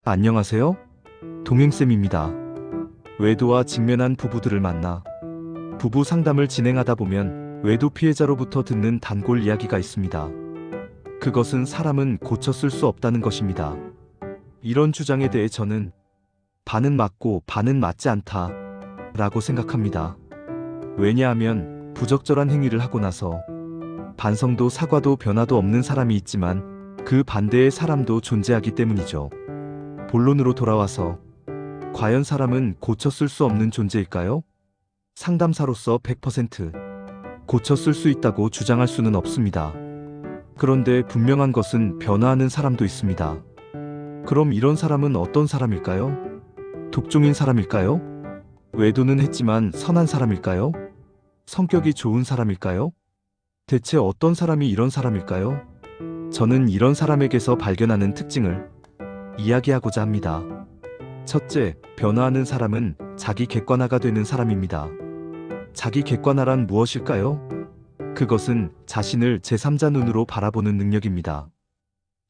안녕하세요. 동행쌤입니다. 외도와 직면한 부부들을 만나 부부 상담을 진행하다 보면 외도 피해자로부터 듣는 단골 이야기가 있습니다. 그것은 사람은 고쳐 쓸 수 없다는 것입니다. 이런 주장에 대해 저는 반은 맞고 반은 맞지 않다 라고 생각합니다. 왜냐하면 부적절한 행위를 하고 나서 반성도 사과도 변화도 없는 사람이 있지만 그 반대의 사람도 존재하기 때문이죠. 본론으로 돌아와서 과연 사람은 고쳐 쓸 수 없는 존재일까요? 상담사로서 100% 고쳐 쓸 수 있다고 주장할 수는 없습니다. 그런데 분명한 것은 변화하는 사람도 있습니다. 그럼 이런 사람은 어떤 사람일까요? 독종인 사람일까요? 외도는 했지만 선한 사람일까요? 성격이 좋은 사람일까요? 대체 어떤 사람이 이런 사람일까요? 저는 이런 사람에게서 발견하는 특징을 이야기하고자 합니다. 첫째, 변화하는 사람은 자기 객관화가 되는 사람입니다. 자기 객관화란 무엇일까요? 그것은 자신을 제3자 눈으로 바라보는 능력입니다.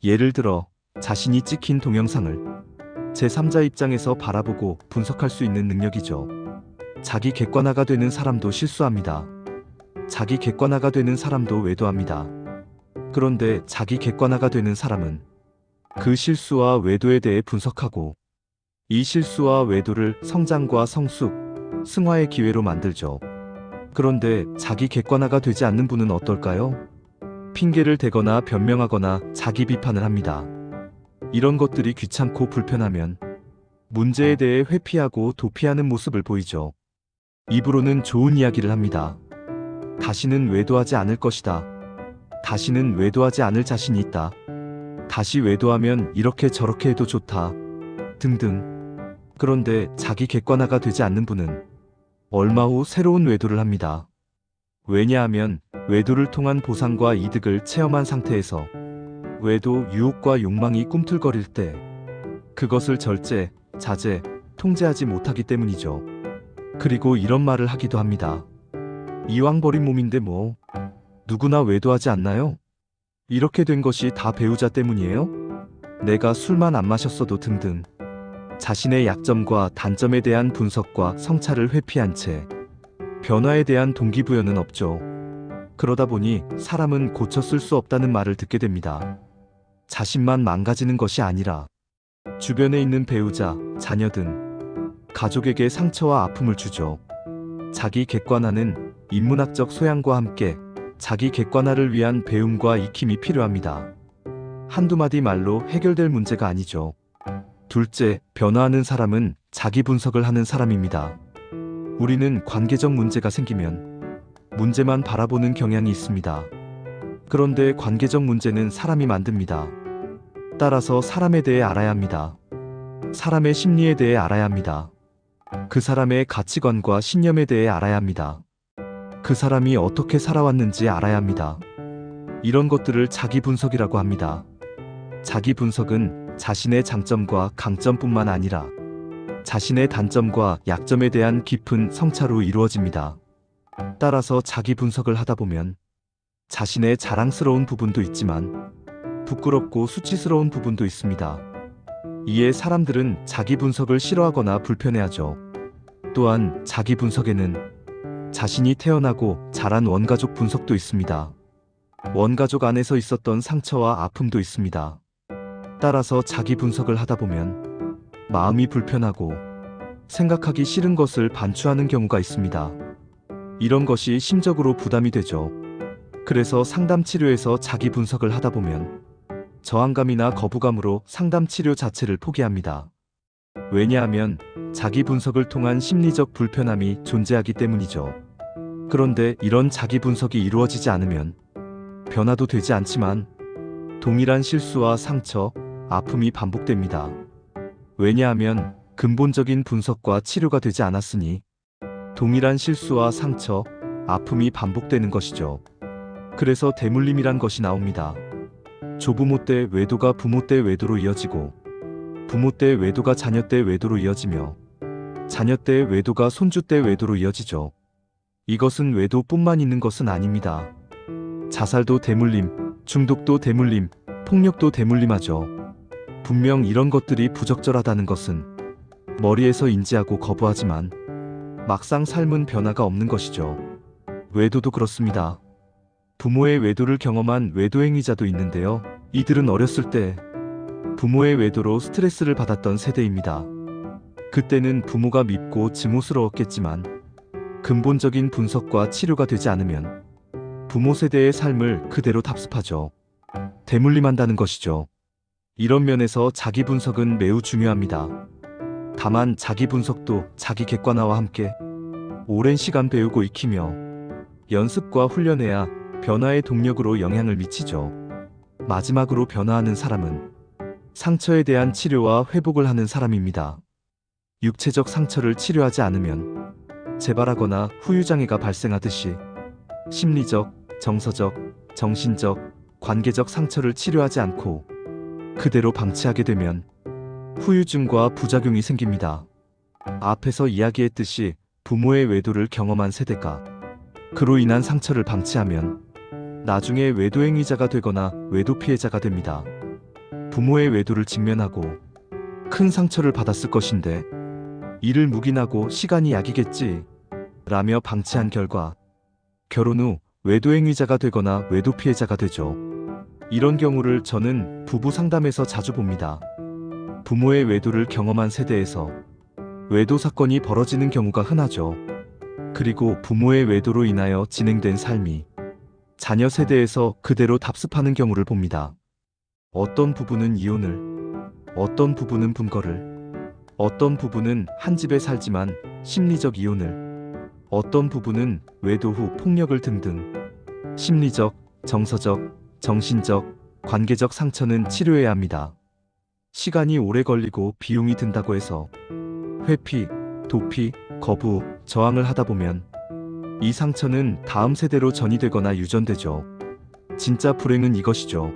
예를 들어 자신이 찍힌 동영상을 제3자 입장에서 바라보고 분석할 수 있는 능력이죠. 자기 객관화가 되는 사람도 실수합니다. 자기 객관화가 되는 사람도 외도합니다. 그런데 자기 객관화가 되는 사람은 그 실수와 외도에 대해 분석하고 이 실수와 외도를 성장과 성숙, 승화의 기회로 만들죠. 그런데 자기 객관화가 되지 않는 분은 어떨까요? 핑계를 대거나 변명하거나 자기 비판을 합니다. 이런 것들이 귀찮고 불편하면 문제에 대해 회피하고 도피하는 모습을 보이죠. 입으로는 좋은 이야기를 합니다. 다시는 외도하지 않을 것이다. 다시는 외도하지 않을 자신이 있다. 다시 외도하면 이렇게 저렇게 해도 좋다. 등등. 그런데 자기 객관화가 되지 않는 분은 얼마 후 새로운 외도를 합니다. 왜냐하면 외도를 통한 보상과 이득을 체험한 상태에서 외도 유혹과 욕망이 꿈틀거릴 때 그것을 절제, 자제, 통제하지 못하기 때문이죠. 그리고 이런 말을 하기도 합니다. 이왕 버린 몸인데 뭐 누구나 외도하지 않나요? 이렇게 된 것이 다 배우자 때문이에요? 내가 술만 안 마셨어도 등등. 자신의 약점과 단점에 대한 분석과 성찰을 회피한 채 변화에 대한 동기부여는 없죠. 그러다 보니 사람은 고쳐 쓸 수 없다는 말을 듣게 됩니다. 자신만 망가지는 것이 아니라 주변에 있는 배우자, 자녀 등 가족에게 상처와 아픔을 주죠. 자기 객관화는 인문학적 소양과 함께 자기 객관화를 위한 배움과 익힘이 필요합니다. 한두 마디 말로 해결될 문제가 아니죠. 둘째, 변화하는 사람은 자기 분석을 하는 사람입니다. 우리는 관계적 문제가 생기면 문제만 바라보는 경향이 있습니다. 그런데 관계적 문제는 사람이 만듭니다. 따라서 사람에 대해 알아야 합니다. 사람의 심리에 대해 알아야 합니다. 그 사람의 가치관과 신념에 대해 알아야 합니다. 그 사람이 어떻게 살아왔는지 알아야 합니다. 이런 것들을 자기 분석이라고 합니다. 자기 분석은 자신의 장점과 강점뿐만 아니라 자신의 단점과 약점에 대한 깊은 성찰로 이루어집니다. 따라서 자기 분석을 하다 보면 자신의 자랑스러운 부분도 있지만 부끄럽고 수치스러운 부분도 있습니다. 이에 사람들은 자기 분석을 싫어하거나 불편해하죠. 또한 자기 분석에는 자신이 태어나고 자란 원가족 분석도 있습니다. 원가족 안에서 있었던 상처와 아픔도 있습니다. 따라서 자기 분석을 하다 보면 마음이 불편하고 생각하기 싫은 것을 반추하는 경우가 있습니다. 이런 것이 심적으로 부담이 되죠. 그래서 상담 치료에서 자기 분석을 하다 보면 저항감이나 거부감으로 상담 치료 자체를 포기합니다. 왜냐하면 자기 분석을 통한 심리적 불편함이 존재하기 때문이죠. 그런데 이런 자기 분석이 이루어지지 않으면 변화도 되지 않지만 동일한 실수와 상처, 아픔이 반복됩니다. 왜냐하면 근본적인 분석과 치료가 되지 않았으니 동일한 실수와 상처, 아픔이 반복되는 것이죠. 그래서 대물림이란 것이 나옵니다. 조부모 때 외도가 부모 때 외도로 이어지고 부모 때 외도가 자녀 때 외도로 이어지며 자녀 때 외도가 손주 때 외도로 이어지죠. 이것은 외도뿐만 있는 것은 아닙니다. 자살도 대물림, 중독도 대물림, 폭력도 대물림하죠. 분명 이런 것들이 부적절하다는 것은 머리에서 인지하고 거부하지만 막상 삶은 변화가 없는 것이죠. 외도도 그렇습니다. 부모의 외도를 경험한 외도행위자도 있는데요. 이들은 어렸을 때 부모의 외도로 스트레스를 받았던 세대입니다. 그때는 부모가 밉고 증오스러웠겠지만 근본적인 분석과 치료가 되지 않으면 부모 세대의 삶을 그대로 답습하죠. 대물림한다는 것이죠. 이런 면에서 자기 분석은 매우 중요합니다. 다만 자기 분석도 자기 객관화와 함께 오랜 시간 배우고 익히며 연습과 훈련해야 변화의 동력으로 영향을 미치죠. 마지막으로 변화하는 사람은 상처에 대한 치료와 회복을 하는 사람입니다. 육체적 상처를 치료하지 않으면 재발하거나 후유장애가 발생하듯이 심리적, 정서적, 정신적, 관계적 상처를 치료하지 않고 그대로 방치하게 되면 후유증과 부작용이 생깁니다. 앞에서 이야기했듯이 부모의 외도를 경험한 세대가 그로 인한 상처를 방치하면 나중에 외도행위자가 되거나 외도 피해자가 됩니다. 부모의 외도를 직면하고 큰 상처를 받았을 것인데 이를 묵인하고 시간이 약이겠지 라며 방치한 결과 결혼 후 외도행위자가 되거나 외도 피해자가 되죠. 이런 경우를 저는 부부 상담에서 자주 봅니다. 부모의 외도를 경험한 세대에서 외도 사건이 벌어지는 경우가 흔하죠. 그리고 부모의 외도로 인하여 진행된 삶이 자녀 세대에서 그대로 답습하는 경우를 봅니다. 어떤 부부는 이혼을, 어떤 부부는 분거를, 어떤 부부는 한 집에 살지만 심리적 이혼을, 어떤 부부는 외도 후 폭력을 등등 심리적, 정서적, 정신적, 관계적 상처는 치료해야 합니다. 시간이 오래 걸리고 비용이 든다고 해서 회피, 도피, 거부, 저항을 하다 보면 이 상처는 다음 세대로 전이되거나 유전되죠. 진짜 불행은 이것이죠.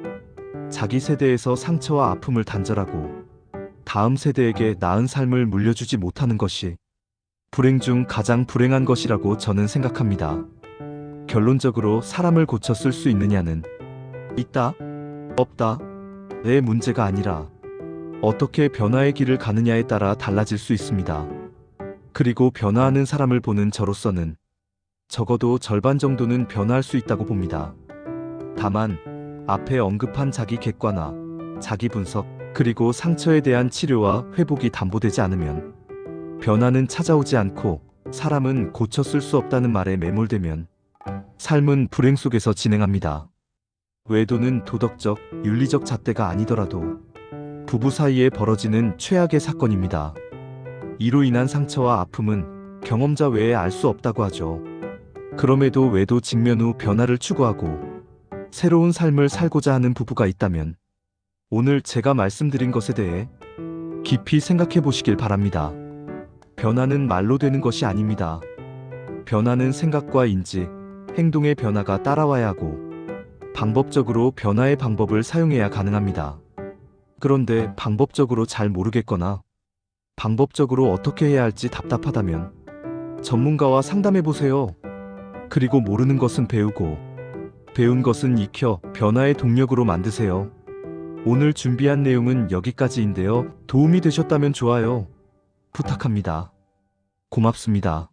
자기 세대에서 상처와 아픔을 단절하고 다음 세대에게 나은 삶을 물려주지 못하는 것이 불행 중 가장 불행한 것이라고 저는 생각합니다. 결론적으로 사람을 고쳐 쓸 수 있느냐는 있다, 없다, 의 문제가 아니라 어떻게 변화의 길을 가느냐에 따라 달라질 수 있습니다. 그리고 변화하는 사람을 보는 저로서는 적어도 절반 정도는 변화할 수 있다고 봅니다. 다만 앞에 언급한 자기 객관화, 자기 분석, 그리고 상처에 대한 치료와 회복이 담보되지 않으면 변화는 찾아오지 않고 사람은 고쳐 쓸 수 없다는 말에 매몰되면 삶은 불행 속에서 진행합니다. 외도는 도덕적, 윤리적 잣대가 아니더라도 부부 사이에 벌어지는 최악의 사건입니다. 이로 인한 상처와 아픔은 경험자 외에 알 수 없다고 하죠. 그럼에도 외도 직면 후 변화를 추구하고 새로운 삶을 살고자 하는 부부가 있다면 오늘 제가 말씀드린 것에 대해 깊이 생각해 보시길 바랍니다. 변화는 말로 되는 것이 아닙니다. 변화는 생각과 인지, 행동의 변화가 따라와야 하고 방법적으로 변화의 방법을 사용해야 가능합니다. 그런데 방법적으로 잘 모르겠거나 방법적으로 어떻게 해야 할지 답답하다면 전문가와 상담해 보세요. 그리고 모르는 것은 배우고 배운 것은 익혀 변화의 동력으로 만드세요. 오늘 준비한 내용은 여기까지인데요. 도움이 되셨다면 좋아요 부탁합니다. 고맙습니다.